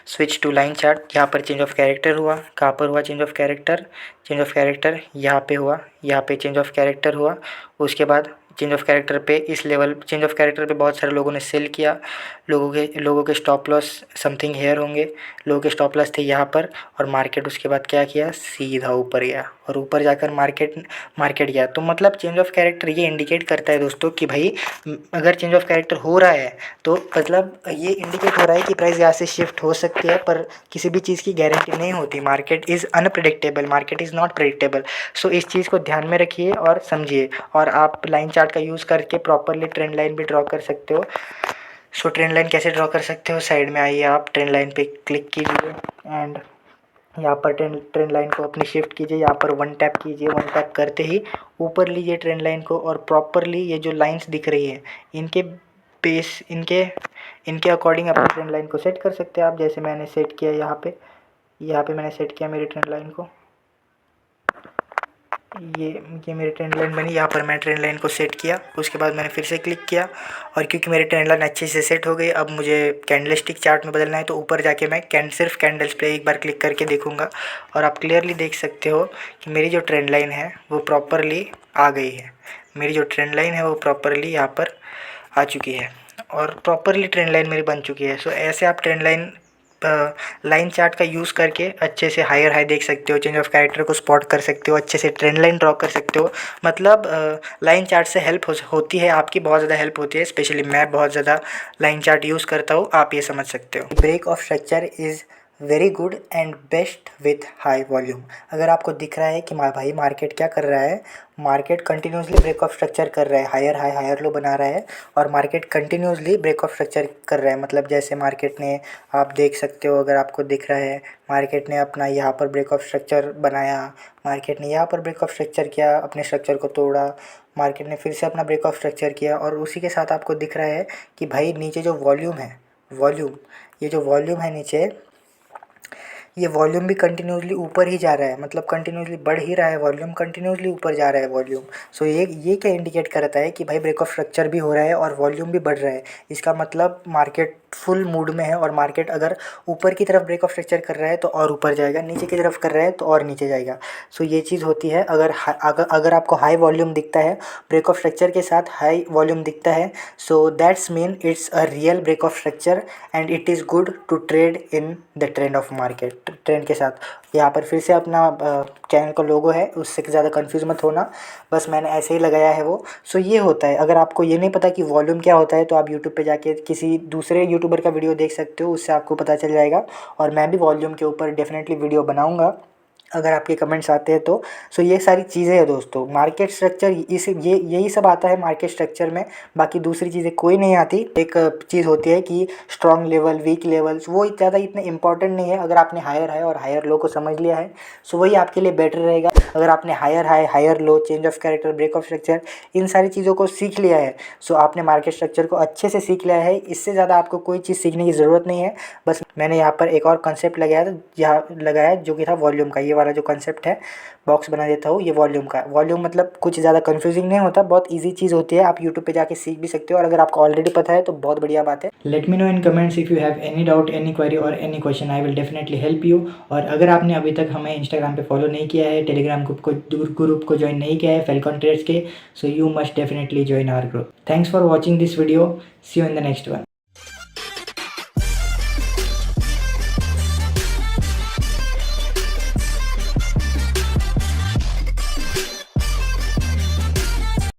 switch to line chart. यहाँ पर चेंज ऑफ कैरेक्टर हुआ. कहाँ पर हुआ change of character? Change of character यहाँ पे हुआ. यहाँ पे चेंज ऑफ कैरेक्टर हुआ. उसके बाद चेंज ऑफ कैरेक्टर पे इस लेवल, चेंज ऑफ कैरेक्टर पे बहुत सारे लोगों ने सेल किया. लोगों के स्टॉप लॉस समथिंग हेयर होंगे. लोगों के स्टॉप लॉस थे यहाँ पर, और मार्केट उसके बाद क्या किया, सीधा ऊपर गया. और ऊपर जाकर मार्केट गया। तो मतलब चेंज ऑफ कैरेक्टर ये इंडिकेट करता है दोस्तों कि भाई अगर चेंज ऑफ कैरेक्टर हो रहा है तो मतलब ये इंडिकेट हो रहा है कि प्राइस यहाँ से शिफ्ट हो सकती है, पर किसी भी चीज़ की गारंटी नहीं होती। Market is unpredictable, market is not predictable. So इस चीज़ को ध्यान में रखिए और समझिए, और आप लाइन चार्ट का यूज़ करके प्रॉपरली ट्रेंड लाइन भी ड्रॉ कर सकते हो। सो ट्रेंड लाइन कैसे ड्रॉ कर सकते हो, साइड में आइए, आप ट्रेंड लाइन पे क्लिक कीजिए एंड यहाँ पर ट्रेंड लाइन को अपनी शिफ्ट कीजिए, यहाँ पर वन टैप कीजिए। वन टैप करते ही ऊपर लीजिए ट्रेंड लाइन को और प्रॉपरली ये जो लाइंस दिख रही है इनके बेस इनके अकॉर्डिंग अपनी ट्रेंड लाइन को सेट कर सकते हैं आप। जैसे मैंने सेट किया यहाँ पे मैंने सेट किया मेरी ट्रेंड लाइन को, ये मेरी ट्रेंड लाइन बनी। यहाँ पर मैं ट्रेंड लाइन को सेट किया, उसके बाद मैंने फिर से क्लिक किया और क्योंकि मेरी ट्रेंड लाइन अच्छे से सेट हो गई, अब मुझे कैंडलस्टिक चार्ट में बदलना है तो ऊपर जाके मैं सिर्फ कैंडल्स पे एक बार क्लिक करके देखूंगा और आप क्लियरली देख सकते हो कि मेरी जो ट्रेंड लाइन है वो प्रॉपरली आ गई है। मेरी जो ट्रेंड लाइन है वो प्रॉपरली यहाँ पर आ चुकी है और प्रॉपरली ट्रेंड लाइन मेरी बन चुकी है। सो ऐसे आप ट्रेंड लाइन चार्ट का यूज़ करके अच्छे से हायर हाई देख सकते हो, चेंज ऑफ कैरेक्टर को स्पॉट कर सकते हो, अच्छे से ट्रेंड लाइन ड्रॉ कर सकते हो। मतलब लाइन चार्ट से हेल्प होती है आपकी, बहुत ज़्यादा हेल्प होती है। स्पेशली मैं बहुत ज़्यादा लाइन चार्ट यूज़ करता हूँ, आप ये समझ सकते हो। Break of structure is very good and best with high volume. अगर आपको दिख रहा है कि भाई मार्केट क्या कर रहा है, market continuously break of structure कर रहा है, हायर हाई हायर लो बना रहा है और market continuously break of structure कर रहा है। मतलब जैसे मार्केट ने, आप देख सकते हो, अगर आपको दिख रहा है मार्केट ने अपना यहाँ पर ब्रेक ऑफ स्ट्रक्चर बनाया, मार्केट ने यहाँ पर ब्रेक ऑफ स्ट्रक्चर किया, अपने स्ट्रक्चर को तोड़ा, मार्केट ने फिर से अपना ब्रेक ऑफ स्ट्रक्चर किया और उसी के साथ आपको दिख रहा है कि भाई नीचे जो वॉल्यूम है, ये जो वॉल्यूम है नीचे, ये वॉल्यूम भी कंटिन्यूसली ऊपर ही जा रहा है। मतलब कंटिन्यूसली बढ़ ही रहा है वॉल्यूम, कंटिन्यूसली ऊपर जा रहा है वॉल्यूम। सो ये क्या इंडिकेट करता है कि भाई ब्रेक ऑफ स्ट्रक्चर भी हो रहा है और वॉल्यूम भी बढ़ रहा है। इसका मतलब मार्केट फुल मूड में है और मार्केट अगर ऊपर की तरफ ब्रेक ऑफ स्ट्रक्चर कर रहा है तो और ऊपर जाएगा, नीचे की तरफ कर रहा है तो और नीचे जाएगा। सो ये चीज़ होती है। अगर आपको हाई वॉल्यूम दिखता है, ब्रेक ऑफ स्ट्रक्चर के साथ हाई वॉल्यूम दिखता है, so that's mean it's a real break of structure and it is good to trade in the trend of market. Trend के साथ यहाँ पर फिर से अपना चैनल का लोगो है, उससे ज़्यादा कंफ्यूज मत होना, बस मैंने ऐसे ही लगाया है वो। सो ये होता है। अगर आपको ये नहीं पता कि वॉल्यूम क्या होता है तो आप यूट्यूब पे जाके किसी दूसरे यूट्यूबर का वीडियो देख सकते हो, उससे आपको पता चल जाएगा। और मैं भी वॉल्यूम के ऊपर डेफिनेटली वीडियो बनाऊँगा अगर आपके कमेंट्स आते हैं तो। सो ये सारी चीज़ें हैं दोस्तों, मार्केट स्ट्रक्चर यही सब आता है मार्केट स्ट्रक्चर में, बाकी दूसरी चीज़ें कोई नहीं आती। एक चीज़ होती है कि स्ट्रॉन्ग लेवल, वीक लेवल्स, वो ज़्यादा इतने इंपॉर्टेंट नहीं है। अगर आपने हायर हाई और हायर लो को समझ लिया है सो वही आपके लिए बेटर रहेगा। अगर आपने higher high, higher low, change of character, break of structure, इन सारी चीज़ों को सीख लिया है, सो आपने मार्केट स्ट्रक्चर को अच्छे से सीख लिया है। इससे ज़्यादा आपको कोई चीज़ सीखने की ज़रूरत नहीं है। बस मैंने यहाँ पर एक और कंसेप्ट लगाया जो कि था वॉल्यूम का। ये वाला जो कंसेप्ट है, बॉक्स बना देता हूँ, ये वॉल्यूम का। वॉल्यूम मतलब कुछ ज़्यादा कंफ्यूजिंग नहीं होता, बहुत इजी चीज़ होती है। आप यूट्यूब पे जाके सीख भी सकते हो और अगर आपको ऑलरेडी पता है तो बहुत बढ़िया बात है। Let me know in comments if you have any doubt, any query और any question, I will definitely help you. और अगर आपने अभी तक हमें इंस्टाग्राम पे फॉलो नहीं किया है, टेलीग्राम ग्रुप को ज्वाइन नहीं किया है फैल्कन ट्रेड्स के, so you must definitely join our group. Thanks for watching this video, see you in the next one.